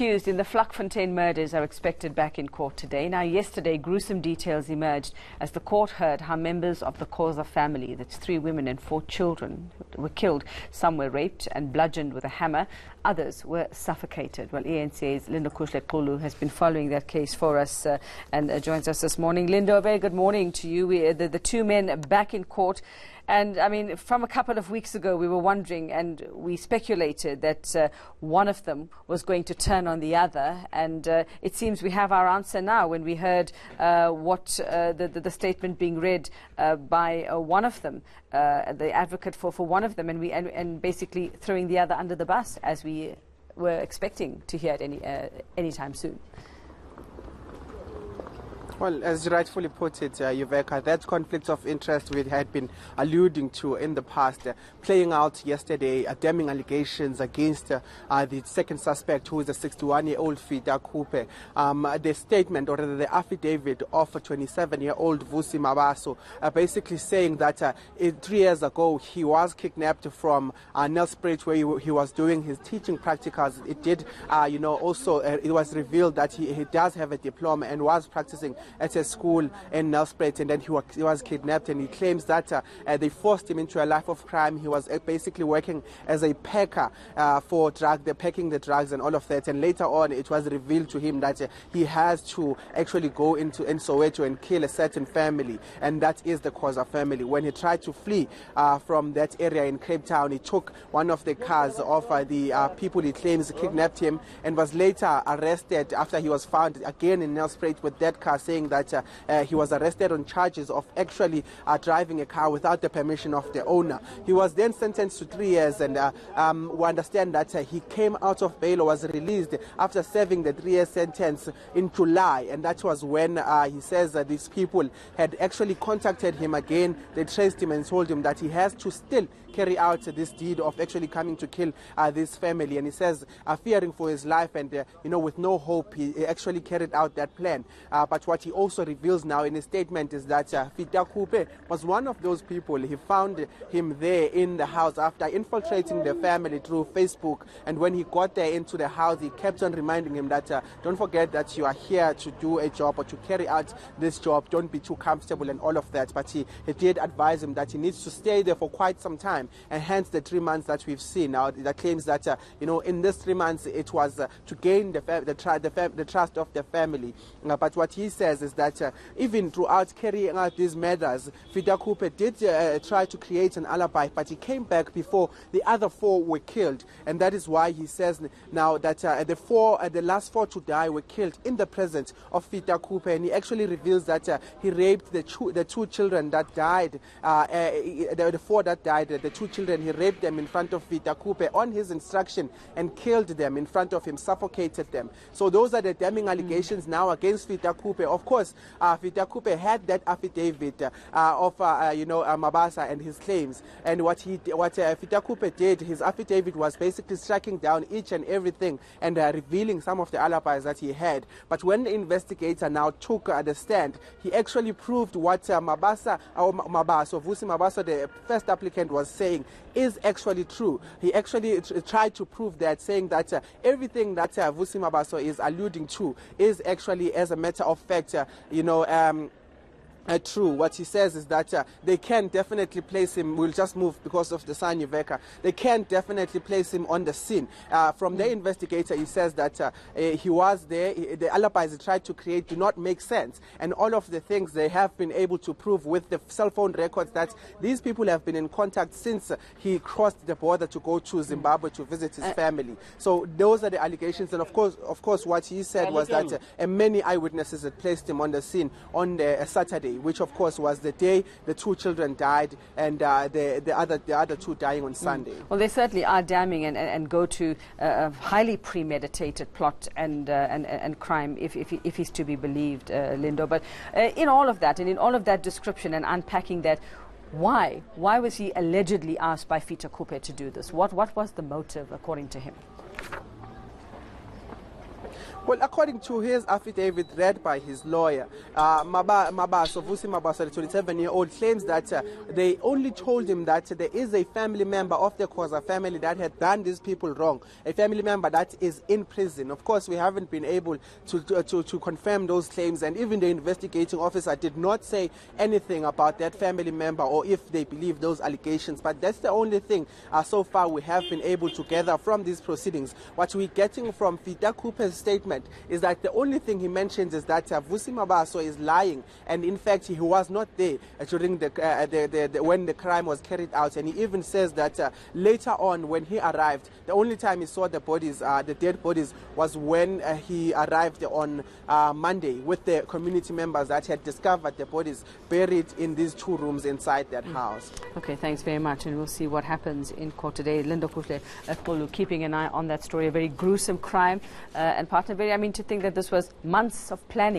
accused in the Vlakfontein murders are expected back in court today. Now, yesterday, gruesome details emerged as the court heard how members of the Khoza family, that's 3 women and 4 children, were killed. Some were raped and bludgeoned with a hammer. Others were suffocated. Well, eNCA's Lindokuhle Xulu has been following that case for us and joins us this morning. Lindo, a very good morning to you. The 2 men back in court. And, I mean, from a couple of weeks ago, we were wondering and we speculated that one of them was going to turn on the other. And it seems we have our answer now when we heard the statement being read by one of them, the advocate for one of them, and basically throwing the other under the bus, as we were expecting to hear at any time soon. Well, as you rightfully put it, Yuveka, that conflict of interest we had been alluding to in the past, playing out yesterday, damning allegations against the second suspect, who is a 61-year-old Vlakfontein. The statement, or the affidavit of a 27-year-old Vusi Mabaso, basically saying that 3 years ago he was kidnapped from Nelspruit, where he was doing his teaching practicals. It did, also it was revealed that he does have a diploma and was practicing at a school in Nelspruit, and then he was kidnapped, and he claims that they forced him into a life of crime. He was basically working as a packer for packing the drugs and all of that, and later on it was revealed to him that he has to actually go into Soweto and kill a certain family, and that is the Khoza family. When he tried to flee from that area in Cape Town, he took one of the cars of the people he claims kidnapped him, and was later arrested after he was found again in Nelspruit with that car, saying that he was arrested on charges of actually driving a car without the permission of the owner. He was then sentenced to 3 years, and we understand that he came out of bail or was released after serving the 3-year sentence in July, and that was when he says that these people had actually contacted him again. They traced him and told him that he has to still carry out this deed of actually coming to kill this family, and he says fearing for his life and with no hope, he actually carried out that plan. But what he also reveals now in his statement is that Vlakfontein was one of those people. He found him there in the house after infiltrating the family through Facebook, and when he got there into the house, he kept on reminding him that don't forget that you are here to do a job or to carry out this job, don't be too comfortable and all of that. But he did advise him that he needs to stay there for quite some time, and hence the 3 months that we've seen now, that claims that in this 3 months it was to gain the trust of the family. But what he says is that even throughout carrying out these murders, Vlakfontein did try to create an alibi, but he came back before the other 4 were killed, and that is why he says now that the last 4 to die were killed in the presence of Vlakfontein. And he actually reveals that he raped the 2 children that died, the 4 that died, the 2 children, he raped them in front of Vlakfontein on his instruction and killed them in front of him, suffocated them. So those are the damning allegations now against Vlakfontein. Of course, Vlakfontein had that affidavit of Mabasa and his claims, and what Vlakfontein did, his affidavit was basically striking down each and everything and revealing some of the alibis that he had. But when the investigator now took the stand, he actually proved what Vusi Mabaso, the first applicant, was saying is actually true. He actually tried to prove that, saying that everything that Vusi Mabaso is alluding to is actually, as a matter of fact, true. What he says is that they can definitely place him, we'll just move because of the sun, Yuveka, they can definitely place him on the scene. From the investigator, he says that he was there, the alibis he tried to create do not make sense, and all of the things they have been able to prove with the cell phone records that these people have been in contact since he crossed the border to go to Zimbabwe to visit his family. So those are the allegations, and of course what he said was that many eyewitnesses had placed him on the scene on the Saturday, which of course was the day the 2 children died, and the other 2 dying on Sunday. Well, they certainly are damning and go to a highly premeditated plot and crime, if he's to be believed, Lindo. But in all of that, and in all of that description and unpacking that, why was he allegedly asked by Vlakfontein to do this? What was the motive, according to him? Well, according to his affidavit read by his lawyer, Vusi Mabaso, the 27-year-old, claims that they only told him that there is a family member of the Khoza family that had done these people wrong, a family member that is in prison. Of course, we haven't been able to confirm those claims, and even the investigating officer did not say anything about that family member or if they believe those allegations. But that's the only thing so far we have been able to gather from these proceedings. What we're getting from Vita Cooper's statement is that the only thing he mentions is that Vusi Mabaso is lying, and in fact he was not there during when the crime was carried out. And he even says that later on, when he arrived, the only time he saw the bodies, the dead bodies, was when he arrived on Monday with the community members that had discovered the bodies buried in these 2 rooms inside that house. Okay, thanks very much, and we'll see what happens in court today. Lindokuhle Xulu keeping an eye on that story, a very gruesome crime, and partner, I mean, to think that this was months of planning.